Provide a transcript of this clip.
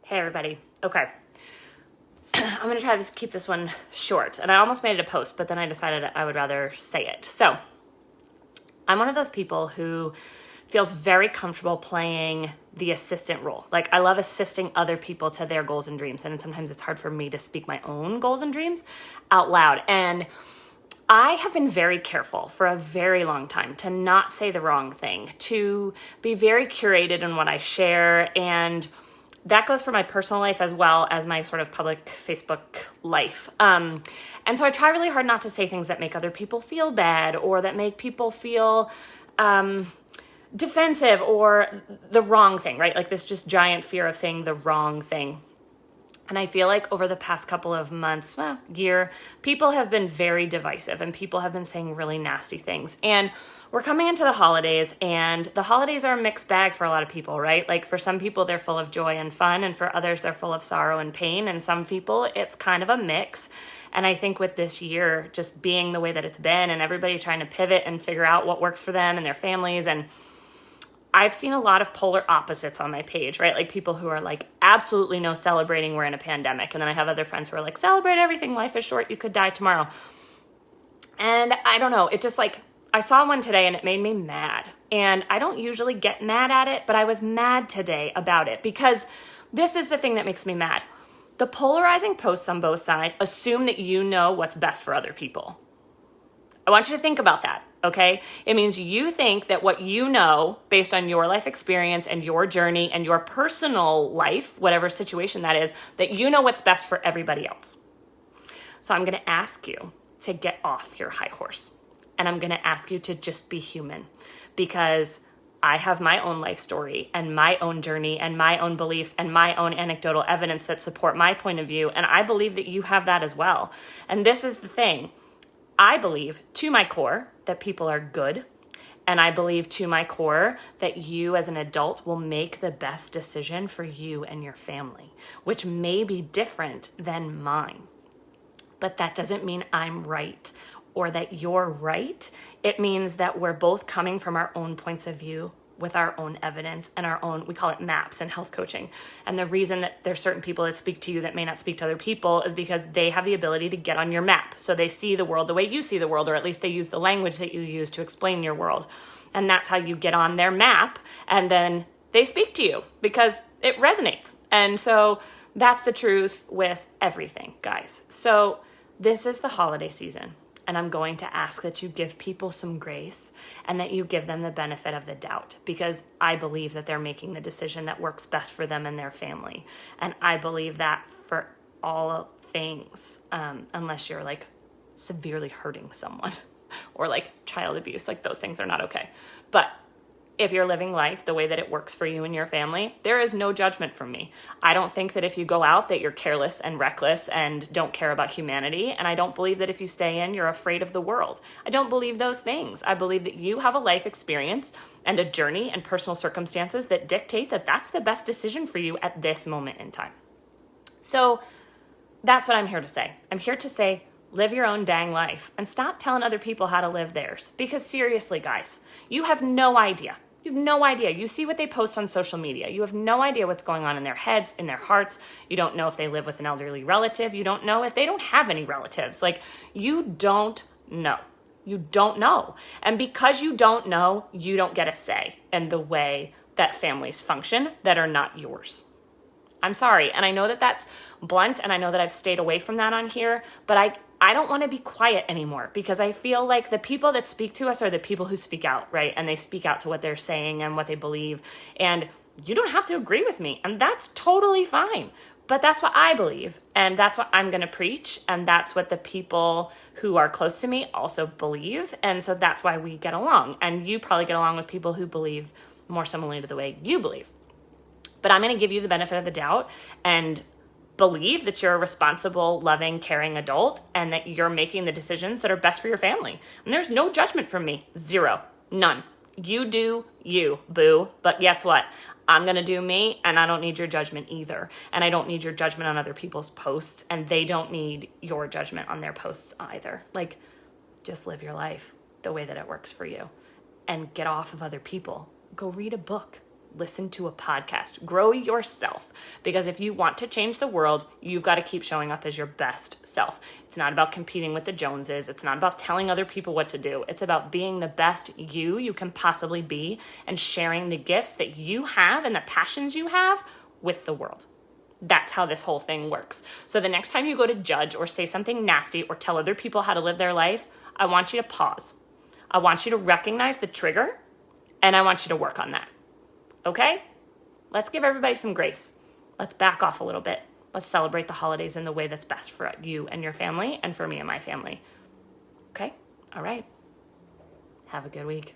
Hey everybody. Okay. I'm going to try to keep this one short. And I almost made it a post, but then I decided I would rather say it. So, I'm one of those people who feels very comfortable playing the assistant role. Like, I love assisting other people to their goals and dreams. And sometimes it's hard for me to speak my own goals and dreams out loud. And I have been very careful for a very long time to not say the wrong thing, to be very curated in what I share. And that goes for my personal life as well as my sort of public Facebook life. And so I try really hard not to say things that make other people feel bad or that make people feel defensive or the wrong thing, right? Like this just giant fear of saying the wrong thing. And I feel like over the past couple of months, year, people have been very divisive and people have been saying really nasty things. And we're coming into the holidays, and the holidays are a mixed bag for a lot of people, right? Like for some people, they're full of joy and fun, and for others, they're full of sorrow and pain. And some people, it's kind of a mix. And I think with this year just being the way that it's been and everybody trying to pivot and figure out what works for them and their families, and I've seen a lot of polar opposites on my page, right? Like people who are like, absolutely no celebrating, we're in a pandemic. And then I have other friends who are like, celebrate everything, life is short, you could die tomorrow. And I don't know, it just like, I saw one today and it made me mad. And I don't usually get mad at it, but I was mad today about it because this is the thing that makes me mad. The polarizing posts on both sides assume that you know what's best for other people. I want you to think about that. Okay? It means you think that what you know based on your life experience and your journey and your personal life, whatever situation that is, that you know what's best for everybody else. So I'm going to ask you to get off your high horse. And I'm going to ask you to just be human, because I have my own life story and my own journey and my own beliefs and my own anecdotal evidence that support my point of view. And I believe that you have that as well. And this is the thing. I believe to my core that people are good, and I believe to my core that you as an adult will make the best decision for you and your family, which may be different than mine. But that doesn't mean I'm right or that you're right. It means that we're both coming from our own points of view with our own evidence and our own, we call it maps in health coaching. And the reason that there's certain people that speak to you that may not speak to other people is because they have the ability to get on your map. So they see the world the way you see the world, or at least they use the language that you use to explain your world. And that's how you get on their map. And then they speak to you because it resonates. And so that's the truth with everything, guys. So this is the holiday season. And I'm going to ask that you give people some grace and that you give them the benefit of the doubt, because I believe that they're making the decision that works best for them and their family. And I believe that for all things, unless you're like severely hurting someone or like child abuse, like those things are not okay. But if you're living life the way that it works for you and your family, there is no judgment from me. I don't think that if you go out that you're careless and reckless and don't care about humanity. And I don't believe that if you stay in, you're afraid of the world. I don't believe those things. I believe that you have a life experience and a journey and personal circumstances that dictate that that's the best decision for you at this moment in time. So that's what I'm here to say. I'm here to say, live your own dang life and stop telling other people how to live theirs. Because seriously, guys, you have no idea. You have no idea. You see what they post on social media. You have no idea what's going on in their heads, in their hearts. You don't know if they live with an elderly relative. You don't know if they don't have any relatives. Like, you don't know. You don't know. And because you don't know, you don't get a say in the way that families function that are not yours. I'm sorry. And I know that that's blunt, and I know that I've stayed away from that on here, but I don't want to be quiet anymore, because I feel like the people that speak to us are the people who speak out, right? And they speak out to what they're saying and what they believe. And you don't have to agree with me, and that's totally fine. But that's what I believe, and that's what I'm going to preach, and that's what the people who are close to me also believe. And so that's why we get along. And you probably get along with people who believe more similarly to the way you believe. But I'm going to give you the benefit of the doubt and believe that you're a responsible, loving, caring adult, and that you're making the decisions that are best for your family. And there's no judgment from me. Zero. None. You do you, boo. But guess what? I'm going to do me, and I don't need your judgment either. And I don't need your judgment on other people's posts, and they don't need your judgment on their posts either. Like, just live your life the way that it works for you and get off of other people. Go read a book. listen to a podcast. Grow yourself, because if you want to change the world, you've got to keep showing up as your best self. It's not about competing with the Joneses. It's not about telling other people what to do. It's about being the best you can possibly be and sharing the gifts that you have and the passions you have with the world. That's how this whole thing works. So the next time you go to judge or say something nasty or tell other people how to live their life, I want you to pause. I want you to recognize the trigger, and I want you to work on that. Okay? Let's give everybody some grace. Let's back off a little bit. Let's celebrate the holidays in the way that's best for you and your family and for me and my family. Okay? All right. Have a good week.